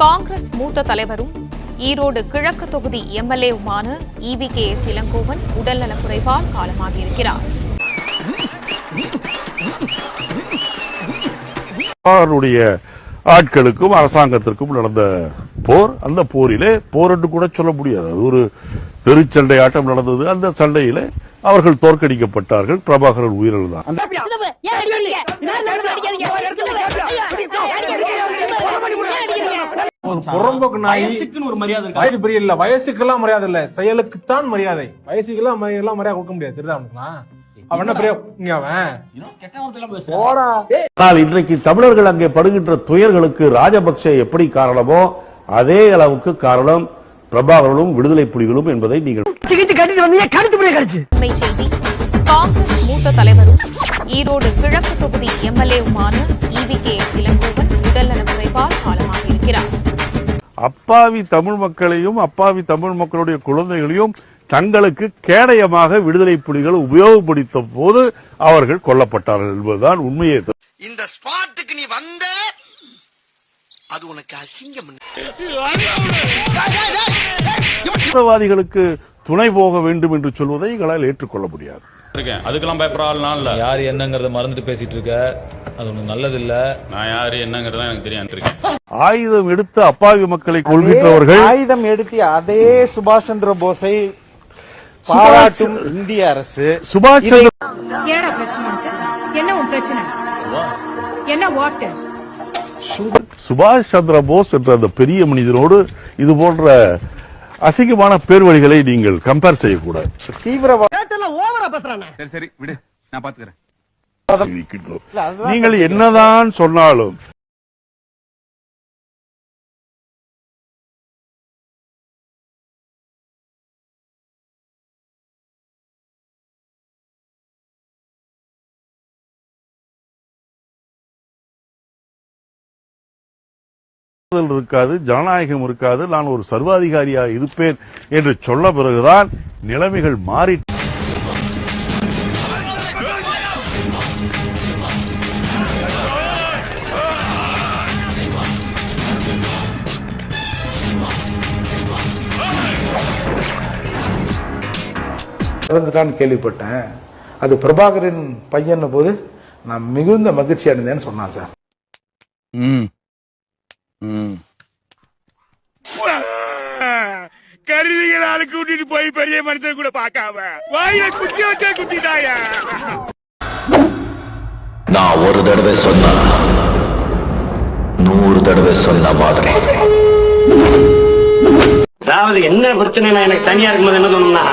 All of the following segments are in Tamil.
காங்கிரஸ் மூத்த தலைவரும் ஈரோடு கிழக்கு தொகுதி எம்எல்ஏவுமான EVKS இளங்கோவன் உடல்நலக்குறைவால் காலமாகியிருக்கிறார். அவருடைய ஆட்களுக்கும் அரசாங்கத்திற்கும் நடந்த போர், அந்த போரிலே போர் என்று கூட சொல்ல முடியாது, அது ஒரு பெருச்சண்டை ஆட்டம் நடந்தது. அந்த சண்டையிலே அவர்கள் தோற்கடிக்கப்பட்டார்கள். பிரபாகரன் உயிரிழந்தார். வயசுக்கெல்லாம் மரியாதை இல்ல, செயலுக்குத்தான் மரியாதை. வயசுக்கெல்லாம் மரியாதை கொடுக்க முடியாது. தெரியுதா? இன்றைக்கு தமிழர்கள் அங்கே படுகின்ற துயர்களுக்கு ராஜபக்ச எப்படி காரணமோ அதே அளவுக்கு காரணம் பிரபாகரனும் விடுதலை புலிகளும் என்பதை நீங்கள் காங்கிரஸ் மூத்த தலைவரும் ஈரோடு கிழக்கு தொகுதி எம்எல்ஏவுமான EVKS இளங்கோவன் உடல்நலக்குறைவால் காலமாகியிருக்கிறார். அப்பாவி தமிழ் மக்களையும் அப்பாவி தமிழ் மக்களுடைய குழந்தைகளையும் தங்களுக்கு கேடயமாக விடுதலை புலிகள் உபயோகப்படுத்த போது அவர்கள் கொல்லப்பட்டார்கள் என்பதுதான் உண்மையே. இந்த ஸ்பாட்டுக்கு நீ வந்த அது உனக்கு அசிங்கம். தீவிரவாதிகளுக்கு துணை போக வேண்டும் என்று சொல்வதை எங்களால் ஏற்றுக்கொள்ள முடியாது. அதுக்கெல்லாம் பயப்படாத. யாரு என்னங்கறத மறந்துட்டு பேசிட்டு இருக்க, அது ஒண்ணு நல்லது இல்ல. நான் யாரு என்னங்கறத எனக்கு தெரியும். ஆயுதம் எடுத்து அப்பாவி மக்களை கொள்கின்றவர்கள், ஆயுதம் எடுத்து அதே சுபாஷ் சந்திர போஸை பாராட்டும் இந்திய அரசு. சுபாஷ் சந்திர சுபாஷ் சந்திர போஸ் என்ற அந்த பெரிய மனிதனோடு இது போன்ற அசிங்கமான பேர் வழிகளை நீங்கள் கம்பேர் செய்யக்கூடாது. நீங்கள் என்னதான் சொன்னாலும் இருக்காது, ஜனநாயகம் இருக்காது, நான் ஒரு சர்வாதிகாரியாக இருப்பேன் என்று சொன்ன பிறகுதான் நிலைமைகள் மாறி இறந்துட்டான்னு கேள்விப்பட்டேன். அது பிரபாகரின் பையன் போது நான் மிகுந்த மகிழ்ச்சி அடைந்தேன்னு சொன்னான் சார். கருவிகளால கூட்டிட்டு போய் பெரிய மனுஷன் கூட பார்க்காம வாயில குச்சி வச்சா குத்திட்டாயா. நான் ஒரு தடவை சொன்னா 100 தடவை சொன்ன மாதிரி. அதாவது என்ன பிரச்சனை எனக்கு தனியா இருக்கும்போது என்ன தோணும்னா,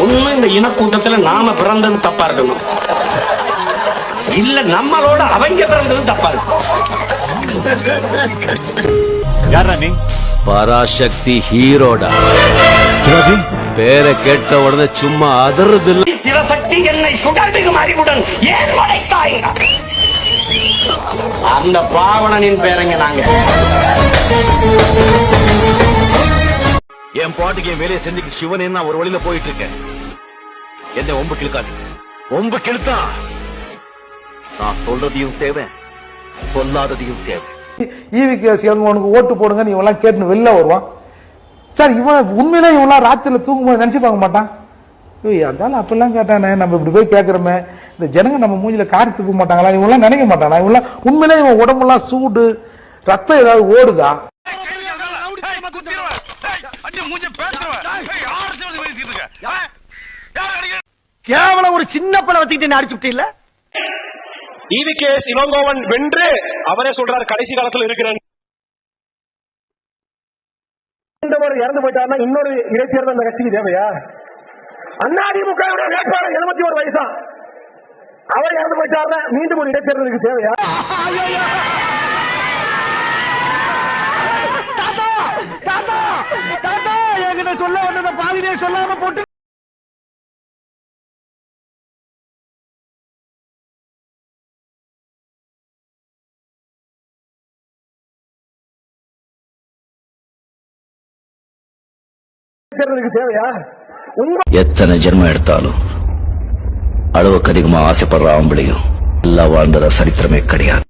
ஒண்ணு இந்த இனக்கூட்டத்துல நாம பிறந்தது தப்பா இருக்கணும், இல்ல நம்மளோட அவங்க பிறந்தது தப்பா இருக்கும். யாரா நீ? பராசக்தி ஹீரோடா. சிவாஜி பேரை கேட்ட உடனே சும்மா அதறது இல்ல. சிவசக்தி என்னை சுடர்மிகு அறிவுடன் ஏன் வளைத்தாய்? அந்த பாவணனின் பேரங்க நாங்க. என் பாட்டுக்கு என் வேலையை செஞ்சுக்கு சிவன் நான் ஒரு வழியில போயிட்டு இருக்கேன். என்ன ஒம்பு கிழக்காது, ஒம்பு கிழத்தா நான் சொல்றதையும் சேவேன், சொல்லாததையும் சேவேன். EVKS இளங்கோவனுக்கு ஓட்டு போடுங்க இவெல்லாம் கேட்டு வெளில வருவான் சார். இவன் உண்மையிலே இவெல்லாம் ராத்திரில தூங்கும்போது நினைச்சு பார்க்க மாட்டான். அதால அப்பெல்லாம் கேட்டானே, நம்ம இப்படி போய் கேட்கிறோமே, இந்த ஜனங்க நம்ம மூஞ்சில காரி துப்ப மாட்டாங்களா, இவெல்லாம் நினைக்க மாட்டானா? இவெல்லாம் உண்மையிலே இவன் உடம்புலாம் சூடு, ரத்தம் ஏதாவது ஓடுதா? கேவலம் ஒரு சின்ன பழம் வச்சுக்கிட்டு அடிச்சுட்டு இல்ல. EVKS இளங்கோவன் வென்று அவரே சொல்றாரு கடைசி காலத்துல இருக்கிறேன். இறந்து போயிட்டாருன்னா இன்னொரு இடைத்தேர்தல் அந்த கட்சிக்கு தேவையா? அதிமுக வேட்பாளர் 71 வயசா, அவர் இறந்து போயிட்டாருன்னா மீண்டும் ஒரு இடைத்தேர்தலுக்கு தேவையா? என்கிட்ட சொல்ல வந்தத பாதிலே சொல்லாம போட்டு தேவையா? எத்தனை ஜென்மம் எடுத்தாலும் அளவுக்கு அதிகமா ஆசைப்படுற ஆம்பளையும் எல்லாம் வாழ்ந்ததா சரித்திரமே கிடையாது.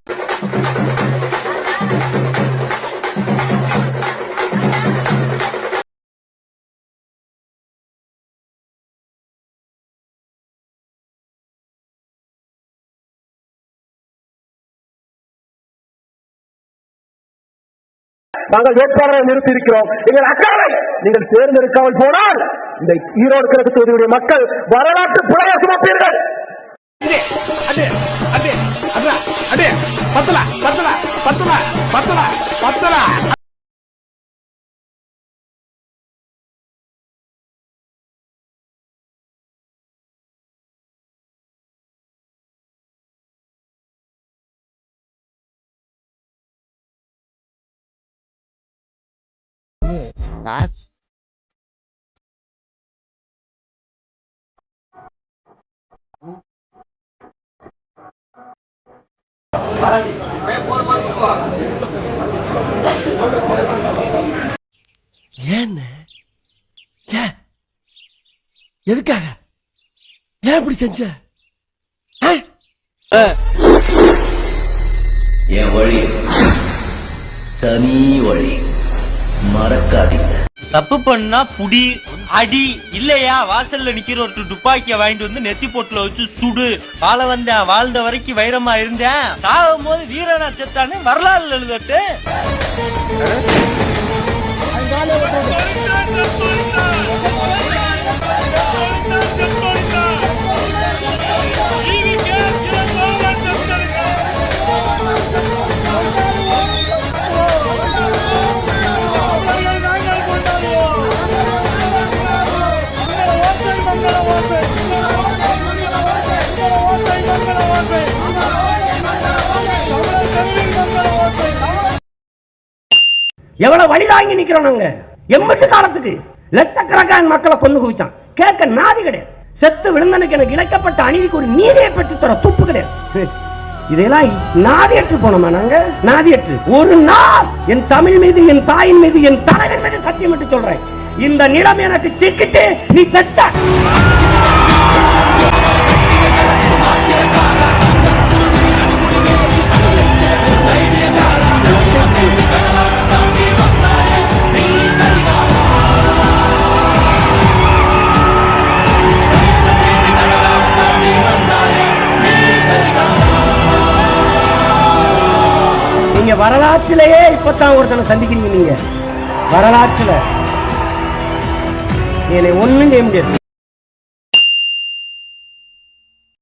நாங்கள் வேட்பாளரை நிறுத்தி இருக்கிறோம். எங்கள் அக்காவை நீங்கள் தேர்ந்தெடுக்காமல் போனால் இந்த ஈரோடு கிழக்கு தொகுதியுடைய மக்கள் வரலாற்று புலையை சுமப்பீர்கள். ஏன்னு எதுக்காக ஏன் இப்படி செஞ்ச? என் வழி தனி வழி, மறக்காதீங்க. தப்பு பண்ணா புடி அடி இல்லையா வாசல்ல நிக்கிற ஒரு துப்பாக்கிய வாங்கிட்டு வந்து நெத்தி போட்டுல வச்சு சுடு. வாழ வந்தேன், வாழ்ந்த வரைக்கும் வைரமா இருந்தேன், சாகும் போது வீரனா செத்தான்னு வரலாறு எழுதட்டு. எவ்வளவு வழி தாங்கி நிக்கிறோம் நாங்க. 80 காலத்துக்கு லட்சக்கணக்கான மக்களை கொண்டு குவிச்சான். கேட்க நாதி கிடையாது. செத்து விழுந்தனுக்கு எனக்கு இழைக்கப்பட்ட அநீதிக்கு ஒரு நீதியை பெற்று தர துப்பு கிடையாது. இதெல்லாம் நாதியற்று போனோமா நாங்க? நாதியற்று ஒரு நாள் என் தமிழ் மீது, என் தாயின் மீது, என் தலைவன் மீது சத்தியம் என்று சொல்றேன். இந்த நிலம் எனக்கு சிக்கிட்டு நீ செத்த. நீங்க வரலாற்றிலேயே இப்பதான் ஒருத்தனை சந்திக்கிறீங்க. நீங்க வரலாற்றுல என்னை ஒண்ணும் செய்ய முடியாது.